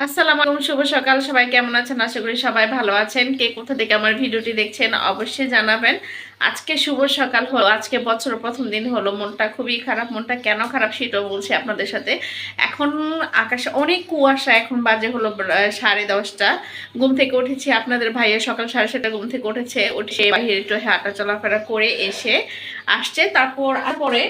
আসসালামু আলাইকুম, শুভ সকাল। সবাই কেমন আছেন? আশা করি সবাই ভালো আছেন। কে কোথা থেকে আমার ভিডিওটি দেখছেন অবশ্যই জানাবেন। আজকে শুভ সকাল হলো, আজকে বছরের প্রথম দিন হলো। মনটা খুবই খারাপ। মনটা কেন খারাপ সেটাও বলছি আপনাদের সাথে। এখন আকাশে অনেক কুয়াশা। এখন বাজে হলো 10:30। ঘুম থেকে উঠেছি, আপনাদের ভাইয়া সকাল 7:30 ঘুম থেকে উঠেছে। উঠে বাইরে একটু হাঁটা চলাফেরা করে এসে আসছে। তারপরে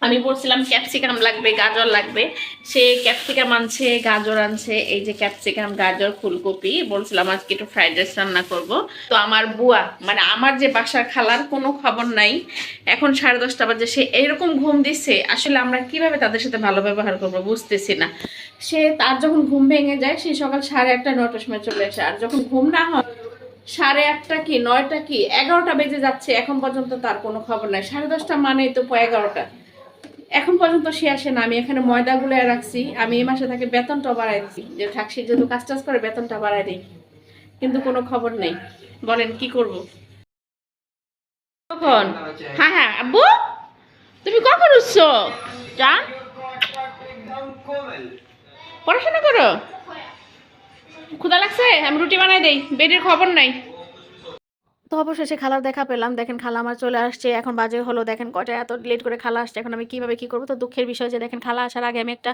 আমি বলছিলাম ক্যাপসিকাম লাগবে, গাজর লাগবে। সে ক্যাপসিকাম আনছে, গাজর আনছে। এই যে ক্যাপসিকাম, গাজর, ফুলকপি। বলছিলাম আজকে একটু ফ্রাইড রাইস রান্না করব। তো আমার বুয়া, মানে আমার যে বাসার খালার কোনো খবর নাই। এখন 10:30 বাজে, সে এরকম ঘুম দিচ্ছে। আসলে আমরা কিভাবে তাদের সাথে ভালো ব্যবহার করবো বুঝতেছি না। তার যখন ঘুম ভেঙে যায়, সে সকাল 8:30 9টার সময় চলে আসে। আর যখন ঘুম না হয়, 8:30 কি 9টা কি 11টা বেজে যাচ্ছে, এখন পর্যন্ত তার কোনো খবর নাই। 10:30 মানেই তো 11টা। এখন পর্যন্ত সে আসে না। আমি এখানে ময়দা গুলে রাখছি। আমি এই মাসে তাকে বেতনটা বাড়াই দিচ্ছি, যে থাকছি যেহেতু কাজ টাজ করে বেতনটা বাড়াই দিই, কিন্তু কোনো খবর নেই। বলেন কি করব? কখন? হ্যাঁ হ্যাঁ আব্বু, তুমি কখন উঠছো? যা পড়াশোনা করো। ক্ষুধা লাগছে? আমি রুটি বানাই দেই। বেডের খবর নাই। তো অবশেষে খালার দেখা পেলাম। দেখেন খালা আমার চলে আসছে। এখন বাজে হলো দেখেন কয়টা, এত লেট করে খালা আসছে। এখন আমি কিভাবে কি করবো? তো দুঃখের বিষয় যে দেখেন খালা আসার আগে আমি একটা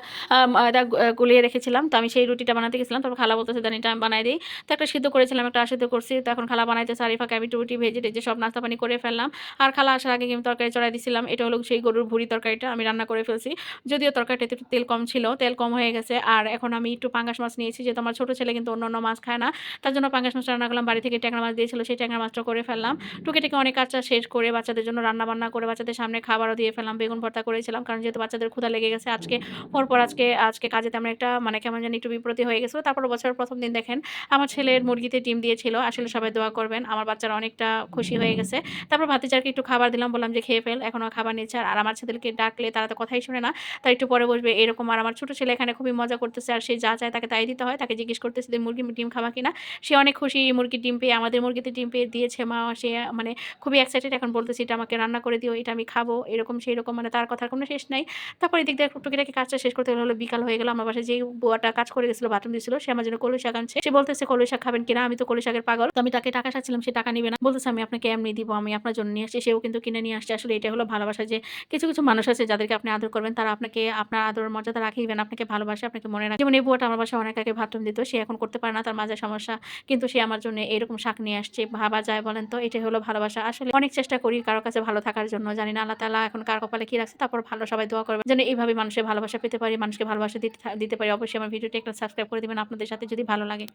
ময়দা গুলিয়ে রেখেছিলাম। তো আমি সেই রুটিটা বানাতে গেছিলাম। তারপর খালা বলতেছে দেন এটা আমি বানাই দিই। তো একটা সিদ্ধ করেছিলাম, একটা আসিদ্ধ করছি। তো এখন খালা বানাইতেছে, আর এই ফাঁকে আমি রুটি ভেজে টেজে সব নাস্তা পানি করে ফেললাম। আর খালা আসার আগে আমি তরকারি চড়াই দিছিলাম। এটা হলো সেই গরুর ভুড়ি তরকারিটা আমি রান্না করে ফেলছি। যদিও তরকারিটাতে একটু তেল কম ছিল, তেল কম হয়ে গেছে। আর এখন আমি একটু পাঙ্গাস মাছ নিয়েছি, যেহেতু আমার ছোট ছেলে কিন্তু অন্য মাছ খায় না। তার জন্য পাঙ্গাস মাছ রান্না করলাম। বাড়ি থেকে ট্যাংরা মাছ দিয়েছিল, সেই ট্যাংরা মাছটা করে ফেললাম। টুকিটাকি অনেক কাজটা শেষ করে বাচ্চাদের জন্য রান্না বান্না করে বাচ্চাদের সামনে খাবারও দিয়ে ফেললাম। বেগুন ভর্তা করেছিলাম, কারণ যেহেতু বাচ্চাদের ক্ষুধা লেগে গেছে আজকে। পরপর আজকে আজকে কাজে তেমন একটা মানে কেমন জানি একটু বিপ্রতি হয়ে গেছিলো। তারপর বছরের প্রথম দিন দেখেন আমার ছেলের মুরগিতে ডিম দিয়েছিল। আসলে সবাই দোয়া করবেন, আমার বাচ্চারা অনেকটা খুশি হয়ে গেছে। তারপর ভাতিজাকে একটু খাবার দিলাম, বললাম যে খেয়ে ফেল, এখনও খাবার নিচ্ছে। আর আমার ছেলেকে ডাকলে তারা তো কথাই শুনে না, তার একটু পরে বসবে এরকম। আর আমার ছোট ছেলে এখানে খুবই মজা করতেছে, আর সে যা চায় তাকে তাই দিতে হয়। তাকে জিজ্ঞেস করতেছে যে মুরগি ডিম খাবা কিনা। সে অনেক খুশি মুরগির ডিম পেয়ে, আমাদের মুরগিতে ডিম পেয়ে দিয়েছে মা। সে মানে খুবই এক্সাইটেড। এখন বলতেছি এটা আমাকে রান্না করে দিও, এটা আমি খাবো, এরকম সেই রকম, মানে তার কথার কোনো শেষ নাই। তারপর এদিক দিয়ে টুকিটাকি কাজটা শেষ করতে হলো বিকাল হয়ে গেল। আমার বাসায় যেই বুয়াটা কাজ করে গেছিল, বাথরুম দিয়েছিল, সে আমার জন্য কলই শাক আনছে। সে বলতেছে কলই শাক খাবেন কিনা। আমি তো কলই শাকের পাগল। তো আমি তাকে টাকা চাচ্ছিলাম, সে টাকা নিবে না। বলতেছে আমি আপনাকে এমনি দিব, আমি আপনার জন্য নিয়ে আসছি। সেও কিন্তু কিনে নিয়ে আসছে। আসলে এটা হলো ভালোবাসা, যে কিছু কিছু মানুষ আছে যাদেরকে আপনি আদর করবেন, তারা আপনাকে আপনার আদর মর্যাদা রাখিবেন, আপনাকে ভালোবাসে, আপনাকে মনে রাখে। যেমন এই বুয়াটা আমার বাসায় অনেক আগে বাথরুম দিত, সে এখন করতে পারে না, তার মাঝে সমস্যা, কিন্তু সে আমার জন্য এরকম শাক নিয়ে আসছে। ভাবা যায় বলেন তো? এটাই হলো ভালোবাসা। আসলে অনেক চেষ্টা করি কারো কাছে ভালো থাকার জন্য, জানি না আল্লাহ তাআলা এখন কার কপালে কি রাখছে। তারপর ভালো, সবাই দোয়া করবেন যেন এইভাবে মানুষের ভালোবাসা পেতে পারি, মানুষকে ভালোবাসা দিতে পারি। অবশ্যই আমার ভিডিওটি একটা সাবস্ক্রাইব করে দিবেন আপনাদের সাথে যদি ভালো লাগে।